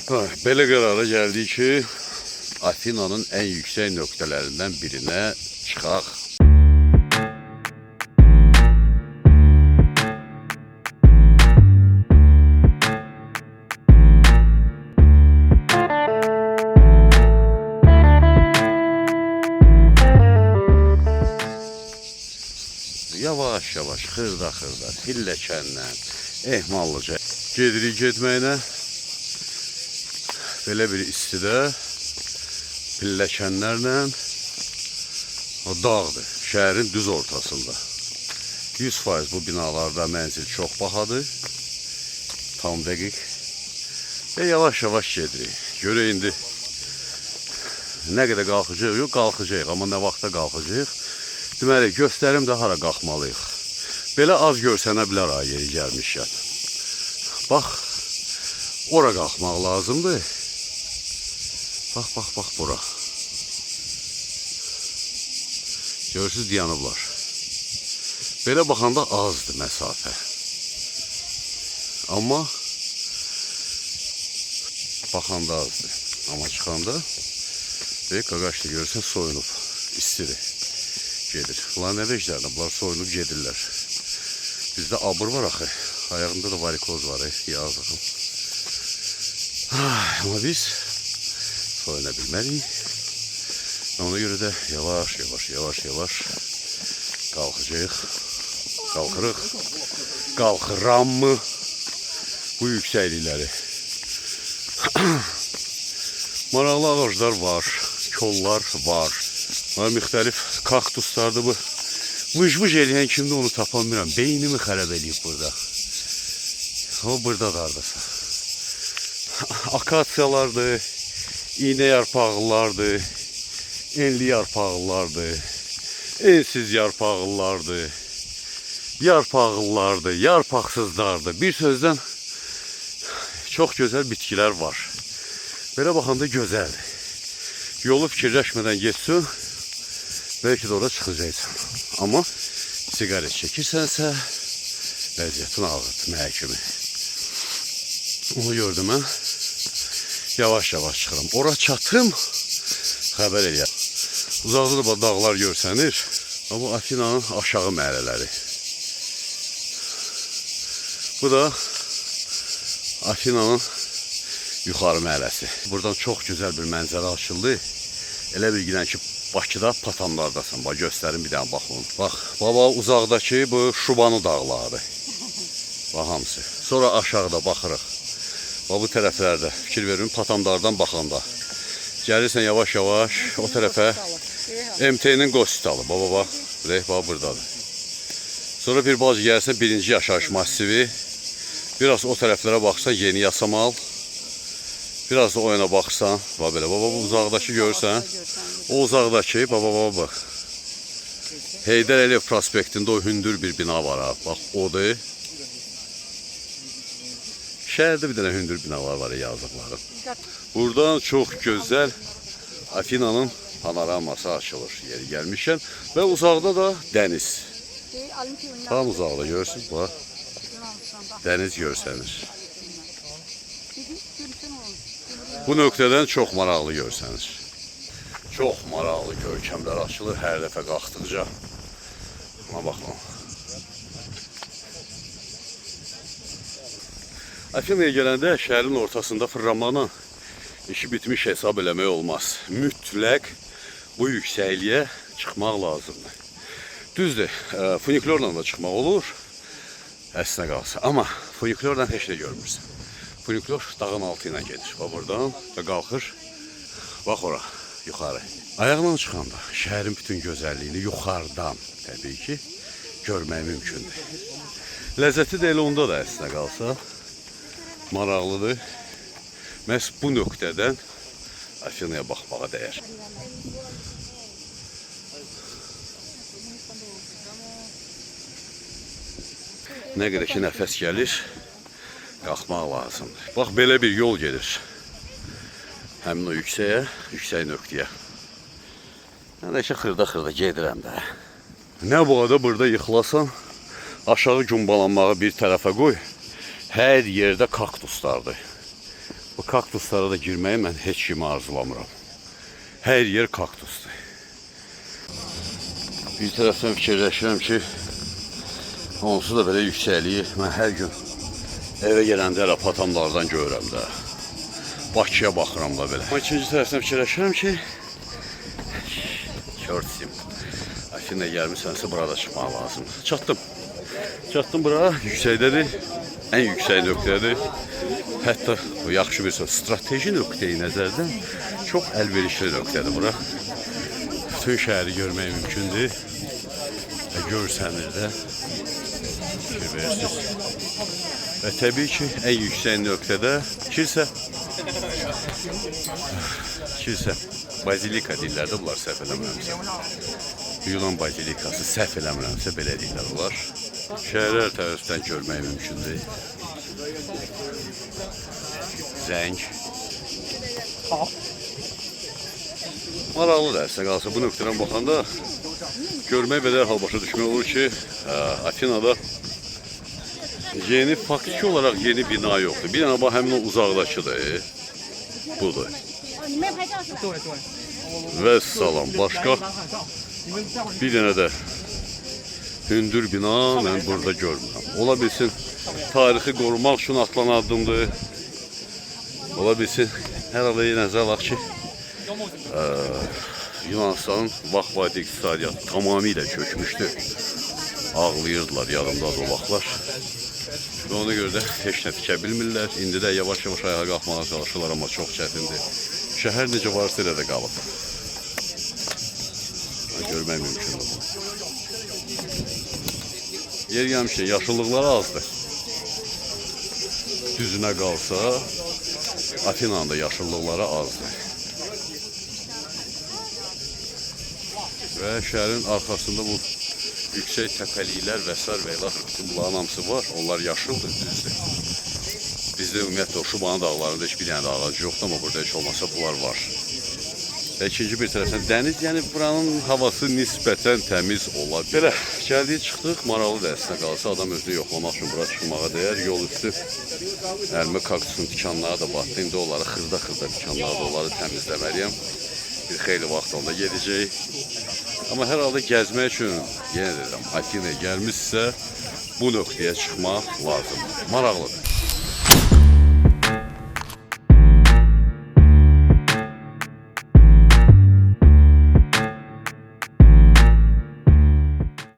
Belə qərara gəldik ki, Afinanın ən yüksək nöqtələrindən birinə çıxaq. Yavaş-yavaş, xırda-xırda, pilləkənlə, ehmallıca gedirik getməyinə. Belə bir istidə pilləkənlərlə o dağdır, şəhərin düz ortasında. 100% bu binalarda mənzil çox bahadır, tam dəqiq. Və yavaş-yavaş gedirik. Görək indi nə qədər qalxacaq, yox qalxacaq, amma nə vaxta qalxacaq. Deməli, göstərim də hara qalxmalıyıq. Belə az görsənə bilər ha, yeri gəlmişkən. Bax, ora qalxmaq lazımdır. Bax, bura. Görürsünüz, dayanıblar. Belə baxanda azdır məsafə. Amma baxanda azdır. Amma çıxanda qaqaşda görürsən, soyunub, istidir. Gedir. Bunlar nə veclərdə? Bunlar soyunub gedirlər. Bizdə abır var axı. Ayağında da varikoz var. Yazıqım. Amma biz soyuna bilməliyik. Ona görə də yavaş qalxacaq. Qalxırıq. Qalxıram mı bu yüksəklikləri? Maraqlı ağaclar var. Kollar var. Müxtəlif kaktuslardır bu. Vıj-vıj eləyən kimdə onu tapamıram. Beynimi xərab eləyib burada. O burada dardasa. Akasiyalardır, iğne yarpağlılardır, enli yarpağlılardır, ensiz yarpağlılardır, yarpağlılardır, yarpaqsızlardır. Bir sözdən çox gözəl bitkilər var. Belə baxanda gözəldir. Yolu fikirləşmədən geçsin. Belki de orada çıxacaqsan. Amma sigaret çəkirsənsə, vəziyyətin ağır, məhkimi. Onu gördüm mən. Yavaş-yavaş çıxıram. Ora çatım, xəbər eləyəm. Uzaqda da dağlar görsənir. Bu Afinanın aşağı məhəllələri. Bu da Afinanın yuxarı məhəlləsi. Buradan çox gözəl bir mənzərə açıldı. Elə bilginən ki, Bakıda patamlardasan. Bax, göstərim bir dənə baxın. Bax, baba uzaqdakı bu Şubanı dağları. Bax, hamısı. Sonra aşağıda baxırıq. Bax, bu tərəflərdə fikir verin, patamlardan baxanda. Gəlirsən yavaş-yavaş o tərəfə MT-nin Qostalı. Bax, bax, buradadır. Sonra bir bazı gəlirsən birinci yaşayış masivi. Biraz o tərəflərə baxsan Yeni Yasamal. Biraz da o yana baxsan, bax belə, baba bu uzaqdakı görürsən, o uzaqdakı, bax. Heydər Əliyev prospektində o hündür bir bina var ha, bax odur. Şəhərdə bir dənə hündür binalar var yazıqların. Buradan çox gözəl Afinanın panoraması açılır yeri gəlmişkən və uzaqda da dəniz. Tam uzaqda görürsünüz, bax, dəniz görsənir. Bu nöqtədən çox maraqlı görsənir. Çox maraqlı görkəmlər açılır hər dəfə qalxdıqca. Buna baxın. Afinaya gələndə şəhərin ortasında fırlanmaqla işi bitmiş hesab eləmək olmaz. Mütləq bu yüksəkliyə çıxmaq lazımdır. Düzdür, funikulyorla da çıxmaq olur, əslinə qalsa. Amma funikulyorla heç nə görmürsən. Funikulyor dağın altı ilə gedir. Bax, buradan və qalxır. Bax, ora, yuxarı. Ayaqla çıxanda şəhərin bütün gözəlliyini yuxarıdan, təbii ki, görmək mümkündür. Ləzzəti də elə onda da əslinə qalsa maraqlıdır. Məhz bu nöqtədən Afinaya baxmağa dəyər. Nə qədər ki, nəfəs gəlir, qalxmaq lazımdır. Bax, belə bir yol gedir. Həmin o yüksək nöqtəyə. Mən də ki, xırda gedirəm də. Nə boğada burada yıxılasan, aşağı cumbalanmağı bir tərəfə qoy. Hər yerdə kaktuslardır. Bu kaktuslara da girməyi mən heç kimi arzulamıram. Hər yer kaktusdur. Bir tərəfdən fikirləşirəm ki, onsuz da belə yüksəkliyi mən hər gün evə gələndə elə patamlardan görürəm də. Bakıya baxıram da belə. Amma ikinci tərəfdən fikirləşirəm ki, körtsim. Afinə gəlmişsənsə burada çıxmaq lazımdır. Çatdım bura, yüksəkdədir. Ən yüksək nöqtədir. Hətta yaxşı bir strateji nöqteyi nəzərdən çox əlverişli nöqtədir bura. Bütün şəhəri görmək mümkündür. Və görsənir də. Görürsünüz. Və təbii ki, ən yüksək nöqtədə kilsə, bazilika deyirlər də bunlar, səhv eləmirəmsə. Yunan bazilikası, səhv eləmirəmsə belə deyirlər bunlar. Şəhəri hər tərəfdən görmək mümkündür. Zəng. Maraqlı da əslində qalsa bu nöqtədən baxanda görmək və dərhal başa düşmək olur ki, Afinada faktiki olarak yeni bina yoktu. Bir dənə bax həmin o uzaqdakıdır. Budur. Və salam. Başqa bir dənə də hündür bina mən burada görmürəm. Ola bilsin tarixi qorumaq üçün atılan addımdır. Ola bilsin hər halda nəzərə alaq ki, Yunanistanın vaxt iqtisadiyyatı tamamilə çökmüşdü. Ağlayırdılar, yadımdadır o vaxtlar. Və ona görə də heç nə tikə bilmirlər. İndi də yavaş-yavaş ayağa qalxmağa çalışırlar, amma çox çətindir. Şəhər necə varsa elə də qalıb. Görmək mümkündür. Yer gəlmişkən yaşıllıqları azdır. Düzünə qalsa, Afinanın da yaşıllıqları azdır. Və şəhərin arxasında bu yüksək təpəliklər və s. və ilə bütün bunların hamısı var. Onlar yaşıldır, düzdür. Bizdə ümumiyyətlə o Şubanı dağlarında heç bir dənə də ağacı yoxdur, amma burada heç olmasa bunlar var. Və ikinci bir tərəfdən dəniz, yəni buranın havası nisbətən təmiz ola bilər. Belə, gəldik, çıxdıq, maraqlı da əslində qalsa adam özünü yoxlamaq üçün bura çıxmağa dəyər. Yol üstü əlmə kaktusun tikanları da batdı. İndi onları xırda tikanları da onları təmizləməliyəm. Bir xeyli vaxt onda gedəcək. Amma hər halda gəzmək üçün, yenə deyirəm, Afinaya gəlmişsə bu nöqtəyə çıxmaq lazımdır. Maraqlıdır.